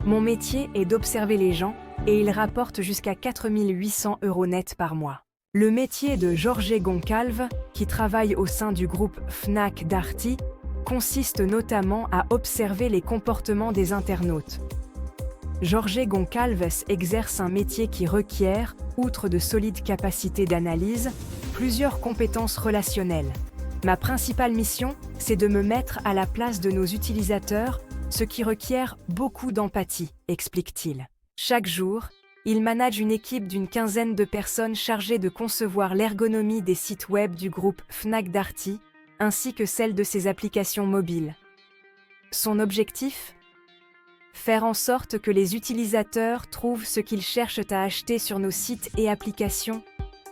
Mon métier est d'observer les gens et il rapporte jusqu'à 4 800 € net par mois. Le métier de Jorge Goncalves, qui travaille au sein du groupe Fnac Darty, consiste notamment à observer les comportements des internautes. Jorge Goncalves exerce un métier qui requiert, outre de solides capacités d'analyse, plusieurs compétences relationnelles. Ma principale mission, c'est de me mettre à la place de nos utilisateurs, ce qui requiert beaucoup d'empathie, explique-t-il. Chaque jour, il manage une équipe d'une quinzaine de personnes chargées de concevoir l'ergonomie des sites web du groupe Fnac Darty, ainsi que celle de ses applications mobiles. Son objectif ? Faire en sorte que les utilisateurs trouvent ce qu'ils cherchent à acheter sur nos sites et applications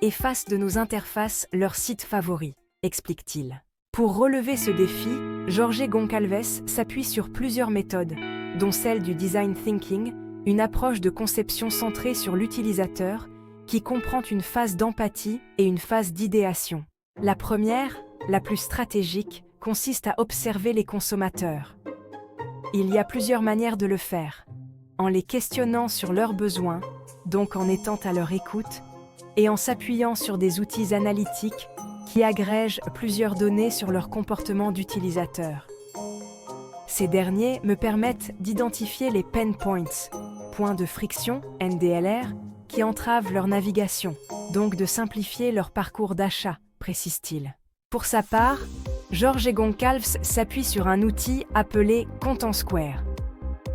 et fassent de nos interfaces leur site favori, explique-t-il. Pour relever ce défi, Jorge Goncalves s'appuie sur plusieurs méthodes, dont celle du design thinking, une approche de conception centrée sur l'utilisateur qui comprend une phase d'empathie et une phase d'idéation. La première, la plus stratégique, consiste à observer les consommateurs. Il y a plusieurs manières de le faire, en les questionnant sur leurs besoins, donc en étant à leur écoute, et en s'appuyant sur des outils analytiques qui agrègent plusieurs données sur leur comportement d'utilisateur. Ces derniers me permettent d'identifier les pain points, points de friction, NDLR, qui entravent leur navigation, donc de simplifier leur parcours d'achat, précise-t-il. Pour sa part, Jorge Goncalves s'appuie sur un outil appelé Content Square.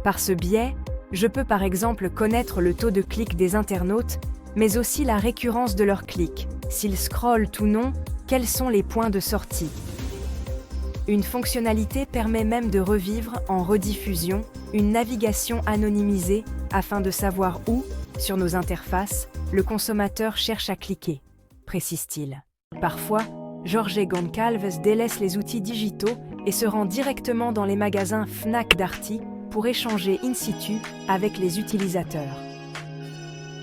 Par ce biais, je peux par exemple connaître le taux de clic des internautes, mais aussi la récurrence de leurs clics, s'ils scrollent ou non, quels sont les points de sortie. Une fonctionnalité permet même de revivre en rediffusion une navigation anonymisée afin de savoir où, sur nos interfaces, le consommateur cherche à cliquer, précise-t-il. Parfois, Jorge Goncalves délaisse les outils digitaux et se rend directement dans les magasins Fnac Darty pour échanger in situ avec les utilisateurs.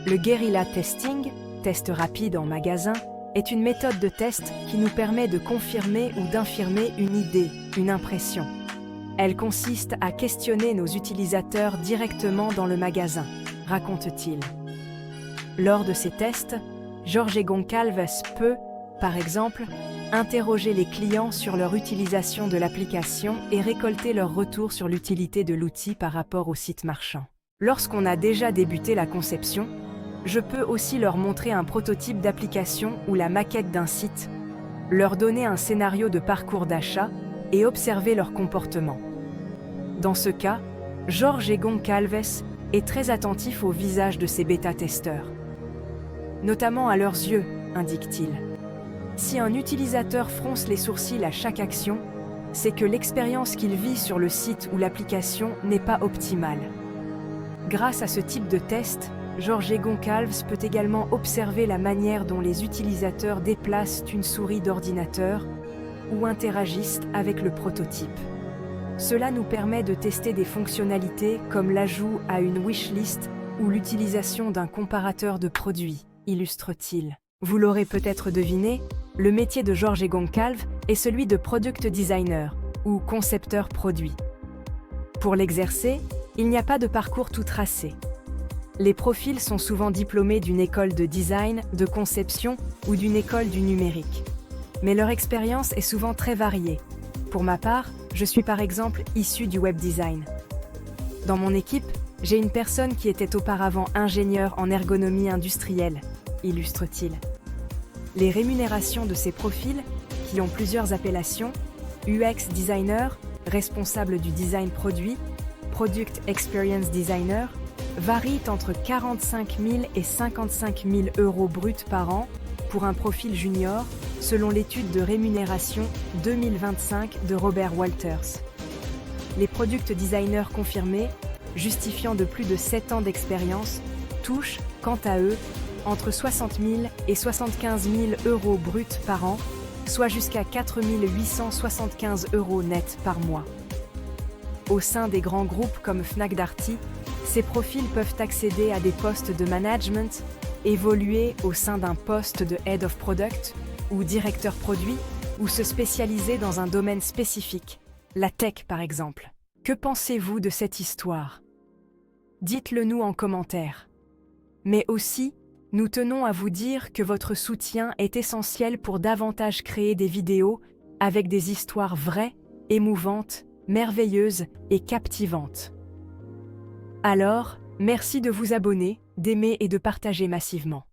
Le guerrilla testing, test rapide en magasin, est une méthode de test qui nous permet de confirmer ou d'infirmer une idée, une impression. Elle consiste à questionner nos utilisateurs directement dans le magasin, raconte-t-il. Lors de ces tests, Jorge Goncalves peut, par exemple, interroger les clients sur leur utilisation de l'application et récolter leur retour sur l'utilité de l'outil par rapport au site marchand. Lorsqu'on a déjà débuté la conception, je peux aussi leur montrer un prototype d'application ou la maquette d'un site, leur donner un scénario de parcours d'achat et observer leur comportement. Dans ce cas, Jorge Goncalves est très attentif au visage de ses bêta-testeurs. Notamment à leurs yeux, indique-t-il. Si un utilisateur fronce les sourcils à chaque action, c'est que l'expérience qu'il vit sur le site ou l'application n'est pas optimale. Grâce à ce type de test, Jorge Goncalves peut également observer la manière dont les utilisateurs déplacent une souris d'ordinateur ou interagissent avec le prototype. Cela nous permet de tester des fonctionnalités comme l'ajout à une wishlist ou l'utilisation d'un comparateur de produits, illustre-t-il. Vous l'aurez peut-être deviné, le métier de Jorge Goncalves est celui de product designer ou concepteur produit. Pour l'exercer, il n'y a pas de parcours tout tracé. Les profils sont souvent diplômés d'une école de design, de conception ou d'une école du numérique. Mais leur expérience est souvent très variée. Pour ma part, je suis par exemple issu du web design. Dans mon équipe, j'ai une personne qui était auparavant ingénieure en ergonomie industrielle, illustre-t-il. Les rémunérations de ces profils, qui ont plusieurs appellations, UX designer, responsable du design produit, Product Experience Designer, varient entre 45 000 et 55 000 € bruts par an pour un profil junior, selon l'étude de rémunération 2025 de Robert Walters. Les product designers confirmés, justifiant de plus de 7 ans d'expérience, touchent, quant à eux, entre 60 000 et 75 000 € bruts par an, soit jusqu'à 4 875 € net par mois. Au sein des grands groupes comme Fnac Darty, ces profils peuvent accéder à des postes de management, évoluer au sein d'un poste de Head of Product ou directeur produit, ou se spécialiser dans un domaine spécifique, la tech par exemple. Que pensez-vous de cette histoire ? dites-le nous en commentaire. Mais aussi, nous tenons à vous dire que votre soutien est essentiel pour davantage créer des vidéos avec des histoires vraies, émouvantes, merveilleuses et captivantes. Alors, merci de vous abonner, d'aimer et de partager massivement.